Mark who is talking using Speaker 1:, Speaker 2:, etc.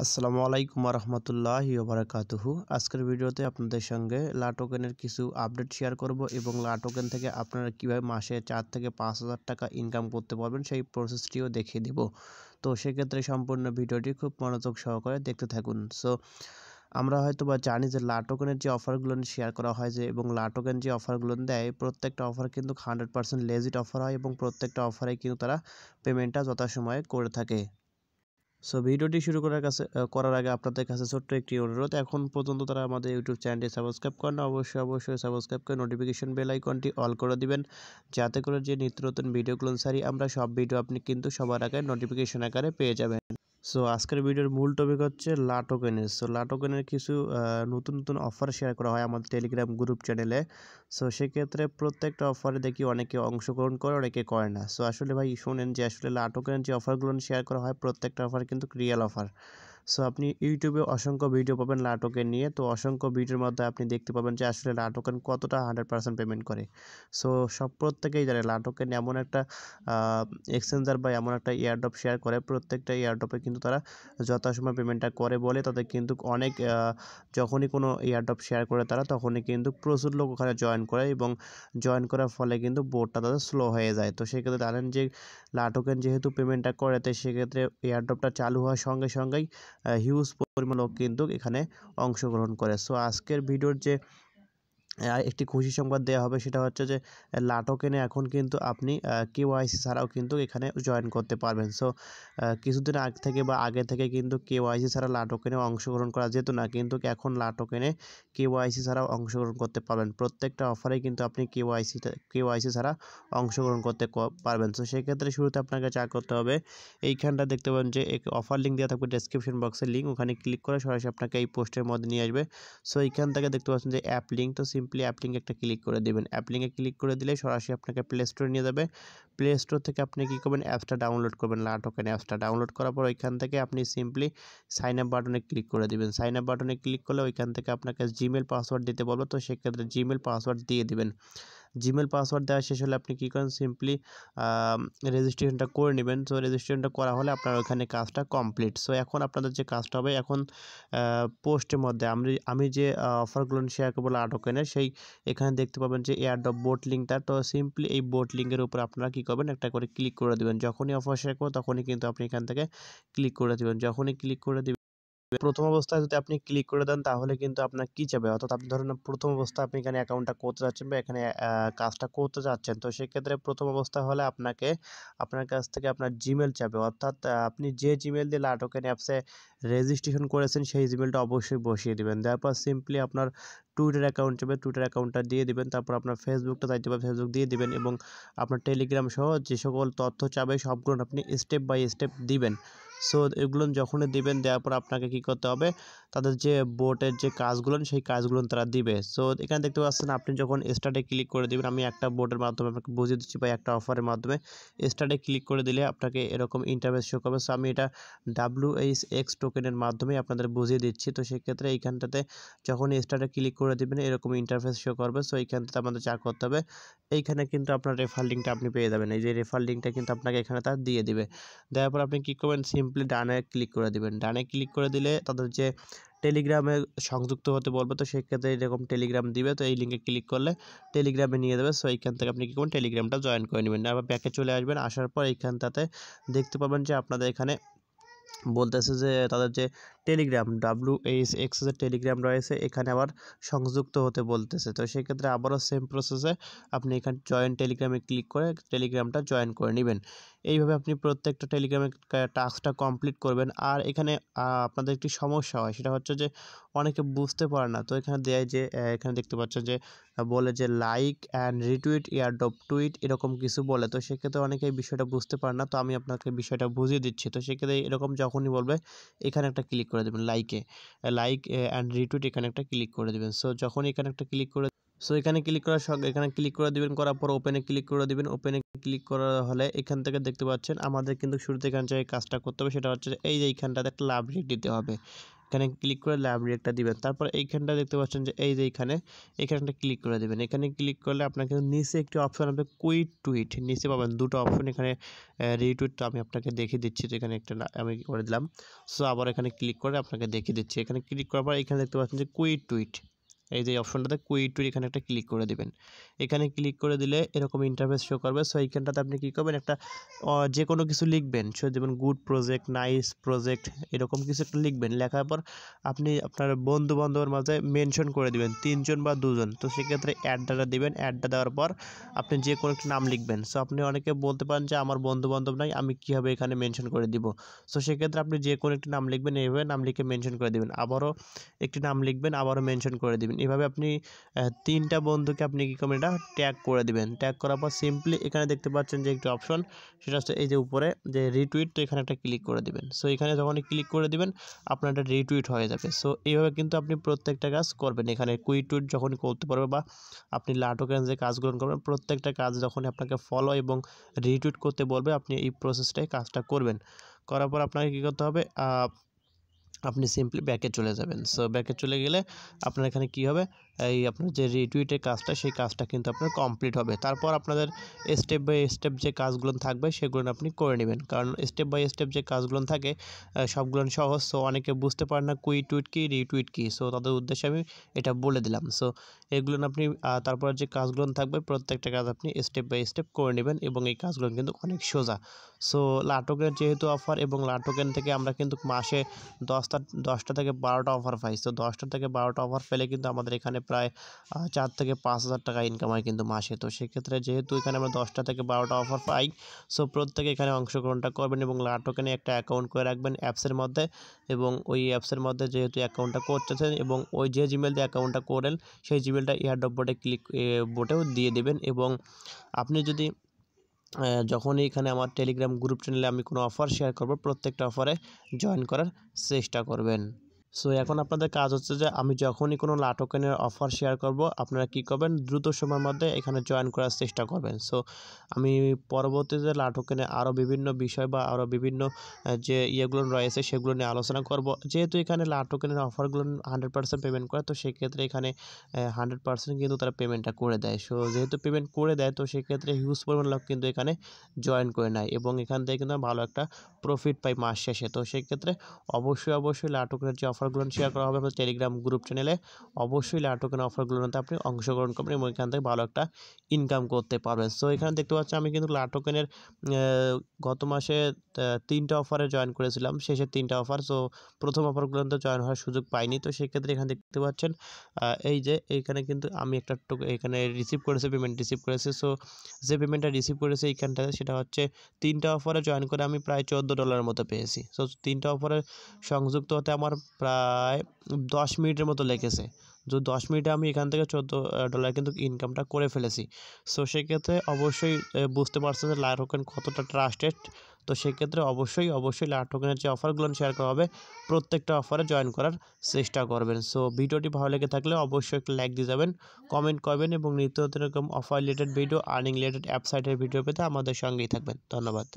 Speaker 1: আসসালামু আলাইকুম রহমতুল্লাহি ওবারাকাতুহু। আজকের ভিডিওতে আপনাদের সঙ্গে লা টোকেনের কিছু আপডেট শেয়ার করব এবং লা টোকেন থেকে আপনারা কিভাবে মাসে 4 থেকে 5,000 টাকা ইনকাম করতে পারবেন সেই প্রসেসটিও দেখিয়ে দিব। তো সেক্ষেত্রে সম্পূর্ণ ভিডিওটি খুব মনোযোগ সহকারে দেখতে থাকুন। আমরা হয়তোবা জানি যে লা টোকেনের যে অফারগুলো শেয়ার করা হয় যে এবং লা টোকেন যে অফারগুলো দেয় প্রত্যেকটা অফার কিন্তু 100% লেজিট অফার হয় এবং প্রত্যেকটা অফারে কিন্তু তারা পেমেন্টটা যথাসময়ে করে থাকে। ভিডিওটি শুরু করার আগে আপনাদের কাছে ছোট্ট একটি অনুরোধ, এখন পর্যন্ত তারা আমাদের ইউটিউব চ্যানেলটি সাবস্ক্রাইব করেন অবশ্যই সাবস্ক্রাইব করে নোটিফিকেশন বেল আইকনটি অল করে দিবেন, যাতে করে যে নিত্য নতুন ভিডিওগুলো ছাড়ি আমরা সব ভিডিও আপনি কিন্তু সবার আগে নোটিফিকেশন আকারে পেয়ে যাবেন। আজকের ভিডিওর মূল টপিক হচ্ছে লা টোকেনের। লা টোকেনের কিছু নতুন অফার শেয়ার করা হয় আমাদের টেলিগ্রাম গ্রুপ চ্যানেলে। সেক্ষেত্রে প্রত্যেকটা অফারে দেখি অনেকে অংশগ্রহণ করে, অনেকে করে না। আসলে ভাই শোনেন যে আসলে লা টোকেনের যে অফারগুলো শেয়ার করা হয় প্রত্যেকটা অফার কিন্তু রিয়েল অফার। আপনি ইউটিউবে অসংখ্য ভিডিও পাবেন লা টোকেন নিয়ে। অসংখ্য ভিডিওর মধ্যে আপনি দেখতে পাবেন যে আসলে লা টোকেন কতটা 100% পেমেন্ট করে। প্রত্যেকেই জানে লা টোকেন এমন একটা এক্সচেঞ্জার বা এমন একটা এয়ারড্রপ শেয়ার করে, প্রত্যেকটা এয়ারড্রপে কিন্তু তারা যথাসময় পেমেন্টটা করে বলে তাদের কিন্তু অনেক যখনই কোনো এয়ারড্রপ শেয়ার করে তারা তখনই কিন্তু প্রচুর লোক ওখানে জয়েন করে এবং জয়েন করার ফলে কিন্তু বোর্ডটা তাদের স্লো হয়ে যায়। সেক্ষেত্রে জানেন যে লা টোকেন যেহেতু পেমেন্টটা করে, তো সেক্ষেত্রে এয়ারড্রপটা চালু হওয়ার সঙ্গেই হিউজ পরিমাণ লোক কিন্তু এখানে অংশগ্রহণ করে। আজকের ভিডিওর যে একটি খুশি সংবাদ দেওয়া হবে সেটা হচ্ছে যে লা টোকেনে এখন কিন্তু আপনি কেওয়াইসি ছাড়াও কিন্তু এখানে জয়েন করতে পারবেন। কিছুদিন আগে থেকে কিন্তু কেওয়াইসি ছাড়া লা টোকেনে অংশগ্রহণ করা যেত না, কিন্তু এখন লা টোকেনে কেওয়াইসি ছাড়াও অংশগ্রহণ করতে পারবেন। প্রত্যেকটা অফারে কিন্তু আপনি কেওয়াইসি ছাড়া অংশগ্রহণ করতে পারবেন। সেক্ষেত্রে শুরুতে আপনাকে যা করতে হবে, এইখানটা দেখতে পাবেন যে অফার লিঙ্ক দেওয়া থাকবে ডেসক্রিপশন বক্সের লিঙ্ক, ওখানে ক্লিক করে সরাসরি আপনাকে এই পোস্টের মধ্যে নিয়ে আসবে। এইখান থেকে দেখতে পাচ্ছেন যে অ্যাপ লিঙ্ক, সিম্পলি অ্যাপ লিঙ্কে একটা ক্লিক করে দেবেন। অ্যাপ লিঙ্কে ক্লিক করে দিলে সরাসরি আপনাকে প্লে স্টোরে নিয়ে যাবে। প্লে স্টোর থেকে আপনি কী করবেন, অ্যাপসটা ডাউনলোড করবেন। লা টোকেন অ্যাপসটা ডাউনলোড করার পর ওইখান থেকে আপনি সিম্পলি সাইন আপ বাটনে ক্লিক করে দিবেন। সাইন আপ বাটনে ক্লিক করলে ওইখান থেকে আপনাকে জিমেল পাসওয়ার্ড দিতে বলবে, তো সেক্ষেত্রে জিমেল পাসওয়ার্ড দিয়ে দিবেন। জিমেল পাসওয়ার্ড দেওয়া শেষ হলে আপনি কী করেন, সিম্পলি রেজিস্ট্রেশনটা করে নেবেন। রেজিস্ট্রেশনটা করা হলে আপনার ওখানে কাজটা কমপ্লিট। এখন আপনাদের যে কাজটা হবে, এখন পোস্টের মধ্যে আমি যে অফারগুলো শেয়ার করবো লা টোকেনের, এখানে দেখতে পাবেন যে এয়ারড্রপ বোট লিঙ্কটা, তো সিম্পলি এই বোট লিঙ্কের উপর আপনারা কী করবেন, একটা করে ক্লিক করে দেবেন। যখনই অফার শেয়ার করবো তখনই কিন্তু আপনি এখান থেকে ক্লিক করে দেবেন। যখনই ক্লিক করে দিবেন, প্রথম অবস্থায় যদি আপনি ক্লিক করে দেন তাহলে কিন্তু আপনার কি চাবে, অর্থাৎ আপনি ধরেন প্রথম অবস্থায় আপনি এখানে অ্যাকাউন্টটা করতে যাচ্ছেন বা এখানে কাজটা করতে যাচ্ছেন, তো সেক্ষেত্রে প্রথম অবস্থা হলে আপনার কাছ থেকে আপনার জিমেল চাবে, অর্থাৎ আপনি যে জিমেল দিয়ে লা টোকেন অ্যাপসে রেজিস্ট্রেশন করেছেন সেই জিমেলটা অবশ্যই বসিয়ে দেবেন। তারপর সিম্পলি আপনার টুইটার অ্যাকাউন্ট চাবে, টুইটার অ্যাকাউন্টটা দিয়ে দিবেন। তারপর আপনার ফেসবুকটা চাইতে হবে, ফেসবুক দিয়ে দিবেন এবং আপনার টেলিগ্রাম সহ যে সকল তথ্য চাবে সবগুলো আপনি স্টেপ বাই স্টেপ দিবেন। এগুলো যখনই দিবেন, দেওয়ার পর আপনাকে কী করতে হবে, তাদের যে বোটের যে কাজগুলো সেই কাজগুলো তারা দিবে। এখানে দেখতে পাচ্ছেন আপনি যখন স্টার্টে ক্লিক করে দিবেন, আমি একটা বোটের মাধ্যমে আপনাকে বুঝিয়ে দিচ্ছি বা একটা অফারের মাধ্যমে স্টার্টে ক্লিক করে দিলে আপনাকে এরকম ইন্টারফেস শো করবে। আমি এটা WHX টোকেনের মাধ্যমে আপনাদের বুঝিয়ে দিচ্ছি। সেক্ষেত্রে এইখানটাতে যখন স্টার্টে ক্লিক করে দিবেন এরকম ইন্টারফেস শো করবে। এইখানটাতে আমাদের যা করতে হবে, এইখানে কিন্তু আপনার রেফার লিঙ্কটা আপনি পেয়ে যাবেন। এই যে রেফার লিঙ্কটা কিন্তু আপনাকে এখানে তার দিয়ে দিবে। দেওয়ার পর আপনি কী করবেন, সিম্পলি ডানে ক্লিক করে দিবেন। ডানে ক্লিক করে দিলে তাদের যে টেলিগ্রামে সংযুক্ত হতে বলবে, তো সেক্ষেত্রে এরকম টেলিগ্রাম দিবে। এই লিঙ্কে ক্লিক করলে টেলিগ্রামে নিয়ে যাবে। এইখান থেকে আপনি কী করবেন, টেলিগ্রামটা জয়েন করে নেবেন। আবার ব্যাকে চলে আসবেন, আসার পর এইখানটাতে দেখতে পাবেন যে আপনাদের এখানে বলতেছে যে তাদের যে টেলিগ্রাম WHX যে টেলিগ্রাম রয়েছে এখানে আবার সংযুক্ত হতে বলতেছে। সেক্ষেত্রে আবারও সেম প্রসেসে আপনি এখানে জয়েন টেলিগ্রামে ক্লিক করে টেলিগ্রামটা জয়েন করে নেবেন। এইভাবে আপনি প্রত্যেকটা টেলিগ্রামের টাস্কটা কমপ্লিট করবেন। আর এখানে আপনাদের একটি সমস্যা হয়, সেটা হচ্ছে যে অনেকে বুঝতে পারে না। এখানে দেয় যে এখানে দেখতে পাচ্ছেন যে বলে যে like and retweet airdrop tweet এরকম কিছু বলে। সেক্ষেত্রে অনেকে এই বিষয়টা বুঝতে পারে না, তো আমি আপনাকে বিষয়টা বুঝিয়ে দিচ্ছি। সেক্ষেত্রে এরকম যখনই বলবে এখানে একটা ক্লিক করে দেবেন, লাইক অ্যান্ড রিটুইট এখানে একটা ক্লিক করে দেবেন। যখন এখানে একটা ক্লিক করে এখানে ক্লিক করার সঙ্গে এখানে ক্লিক করে দিবেন, করার পর ওপেনে ক্লিক করে দিবেন। ওপেনে ক্লিক করা হলে এখান থেকে দেখতে পাচ্ছেন আমাদের কিন্তু শুরুতে এখানে যে কাজটা করতে হবে সেটা হচ্ছে এই যে এইখানটাতে একটা লাভ রেট দিতে হবে। এখানে ক্লিক করে লাইব্রেরি একটা দিবেন। তারপর এইখানটা দেখতে পাচ্ছেন যে এই যে এখানে একটা ক্লিক করে দিবেন। এখানে ক্লিক করলে আপনাকে নিচে একটি অপশন হবে কুইক টুইট, নিচে পাবেন দুটো অপশন। এখানে রিটুইট তো আমি আপনাকে দেখিয়ে দিচ্ছি, তো এখানে একটা আমি করে দিলাম। সো আবার এখানে ক্লিক করে আপনাকে দেখিয়ে দিচ্ছি। এখানে ক্লিক করার পর এখানে দেখতে পাচ্ছেন যে কুইক টুইট, এই যে অপশনটাতে কুইক টুইট, এখানে একটা ক্লিক করে দিবেন। এখানে ক্লিক করে দিলে এরকম ইন্টারফেস শো করবে। সো এইখানটাতে আপনি কী করবেন, একটা যে কোনো কিছু লিখবেন। সো যেমন গুড প্রজেক্ট, নাইস প্রজেক্ট, এরকম কিছু একটা লিখবেন। লেখার পর আপনি আপনার বন্ধু বান্ধবের মাঝে মেনশন করে দিবেন 3 জন বা 2 জন। তো সেক্ষেত্রে অ্যাডটা দিবেন। অ্যাডটা দেওয়ার পর আপনি যে কোনো একটা নাম লিখবেন। সো আপনি অনেকে বলতে পারেন যে আমার বন্ধু বান্ধব নাই, আমি কীভাবে এখানে মেনশন করে দিব। সো সেক্ষেত্রে আপনি যে কোনো একটি নাম লিখবেন, এইভাবে নাম লিখে মেনশন করে দিবেন। আবারও একটি নাম লিখবেন, আবারও মেনশন করে দিবেন। এভাবে আপনি 3টা বন্ধুকে আপনি কী করবেন, এটা ট্যাগ করে দিবেন। ট্যাগ করার পর সিম্পলি এখানে দেখতে পাচ্ছেন যে একটি অপশন, সেটা হচ্ছে এই যে উপরে যে রিটুইট, তো এখানে একটা ক্লিক করে দিবেন। সো এখানে যখনই ক্লিক করে দিবেন আপনার একটা রিটুইট হয়ে যাবে। সো এইভাবে কিন্তু আপনি প্রত্যেকটা কাজ করবেন। এখানে কুইক টুইট যখনই করতে পারবে বা আপনি লাটোকেন যে কাজগুলো করবেন, প্রত্যেকটা কাজ যখনই আপনাকে ফলো এবং রিটুইট করতে বলবে, আপনি এই প্রসেসটাই কাজটা করবেন। করার পর আপনাকে কী করতে হবে, আপনি সিম্পলি ব্যাকে চলে যাবেন। সো ব্যাকে চলে গেলে আপনার এখানে কী হবে, এই আপনার যে রিটুইটের কাজটা, সেই কাজটা কিন্তু আপনার কমপ্লিট হবে। তারপর আপনাদের স্টেপ বাই স্টেপ যে কাজগুলো থাকবে সেগুলো আপনি করে নেবেন, কারণ স্টেপ বাই স্টেপ যে কাজগুলো থাকে সবগুলো সহজ। সো অনেকে বুঝতে পারে না কুইক টুইট কী, রিটুইট কী। সো তাদের উদ্দেশ্যে আমি এটা বলে দিলাম। সো এগুলো আপনি তারপর যে কাজগুলো থাকবে প্রত্যেকটা কাজ আপনি স্টেপ বাই স্টেপ করে নেবেন, এবং এই কাজগুলো কিন্তু অনেক সোজা। সো লাটোকেন যেহেতু অফার, এবং লাটোকেন থেকে আমরা কিন্তু মাসে 10টা থেকে 12টা অফার পাই। সো 10টা থেকে 12টা অফার পেলে কিন্তু আমাদের এখানে প্রায় 4 থেকে 5,000 টাকা ইনকাম হয় কিন্তু মাসে। তো সেক্ষেত্রে যেহেতু এখানে আমরা 10টা থেকে 12টা অফার পাই, সো প্রত্যেকে এখানে অংশগ্রহণটা করবেন এবং লাটোকেনে একটা অ্যাকাউন্ট করে রাখবেন অ্যাপসের মধ্যে। এবং ওই অ্যাপসের মধ্যে যেহেতু অ্যাকাউন্টটা করতেছেন, এবং ওই যে জিমেল দিয়ে অ্যাকাউন্টটা করেন সেই জিমেলটা এয়ারড্রপ বোটে বোটেও দিয়ে দেবেন। এবং আপনি যদি যখনই এখানে আমার টেলিগ্রাম গ্রুপ চ্যানেলে আমি কোনো অফার শেয়ার করব, প্রত্যেকটা অফারে জয়েন করার চেষ্টা করবেন। সো এখন আপনাদের কাজ হচ্ছে যে আমি যখনই কোনো লাটোকেনের অফার শেয়ার করব, আপনারা কী করবেন, দ্রুত সময়ের মধ্যে এখানে জয়েন করার চেষ্টা করবেন। সো আমি পরবর্তীতে লাটোকেনে আরও বিভিন্ন বিষয় বা আরও বিভিন্ন যে ইয়েগুলো রয়েছে সেগুলো নিয়ে আলোচনা করব। যেহেতু এখানে লাটোকেনের অফারগুলো 100% পেমেন্ট করে, তো সেক্ষেত্রে এখানে 100% কিন্তু তারা পেমেন্টটা করে দেয়। সো যেহেতু পেমেন্ট করে দেয়, তো সেক্ষেত্রে হিউজ পরিমাণ লোক কিন্তু এখানে জয়েন করে নেয়, এবং এখান থেকে কিন্তু ভালো একটা প্রফিট পাই মাস শেষে। তো সেক্ষেত্রে অবশ্যই লাটোকেনের যে অফারগুলো শেয়ার করা হবে আপনার টেলিগ্রাম গ্রুপ চ্যানেলে, অবশ্যই লাটোকেন অফারগুলোতে আপনি অংশগ্রহণ করবেন এবং এখান থেকে ভালো একটা ইনকাম করতে পারবেন। সো এখানে দেখতে পাচ্ছেন আমি কিন্তু লাটোকেনের গত মাসে 3টা অফারে জয়েন করেছিলাম, শেষের 3টা অফার। সো প্রথম অফারগুলোতে জয়েন হওয়ার সুযোগ পাইনি। তো সেক্ষেত্রে এখানে দেখতে পাচ্ছেন এই যে এইখানে কিন্তু আমি একটা এখানে পেমেন্ট রিসিভ করেছে। সো যে পেমেন্টটা রিসিভ করেছে এইখানটাতে, সেটা হচ্ছে 3টা অফারে জয়েন করে আমি প্রায় $14 মতো পেয়েছি। সো 3টা অফারে সংযুক্ত হতে আমার প্রায় 10 মিনিটের মতো লেগেছে। 10 মিনিটে আমি এখান থেকে $14 কিন্তু ইনকামটা করে ফেলেছি। সো সেক্ষেত্রে অবশ্যই বুঝতে পারছেন যে লাটোকেন কতটা ট্রাস্টেড। তো সেক্ষেত্রে অবশ্যই লাটোকেনের যে অফারগুলো শেয়ার করা হবে, প্রত্যেকটা অফারে জয়েন করার চেষ্টা করবেন। সো ভিডিওটি ভালো লেগে থাকলে অবশ্যই একটা লাইক দিয়ে যাবেন, কমেন্ট করবেন, এবং নিত্য নতুন এরকম offer related video, earning related app সাইটের ভিডিও পেতে আমাদের সঙ্গেই থাকবেন। ধন্যবাদ।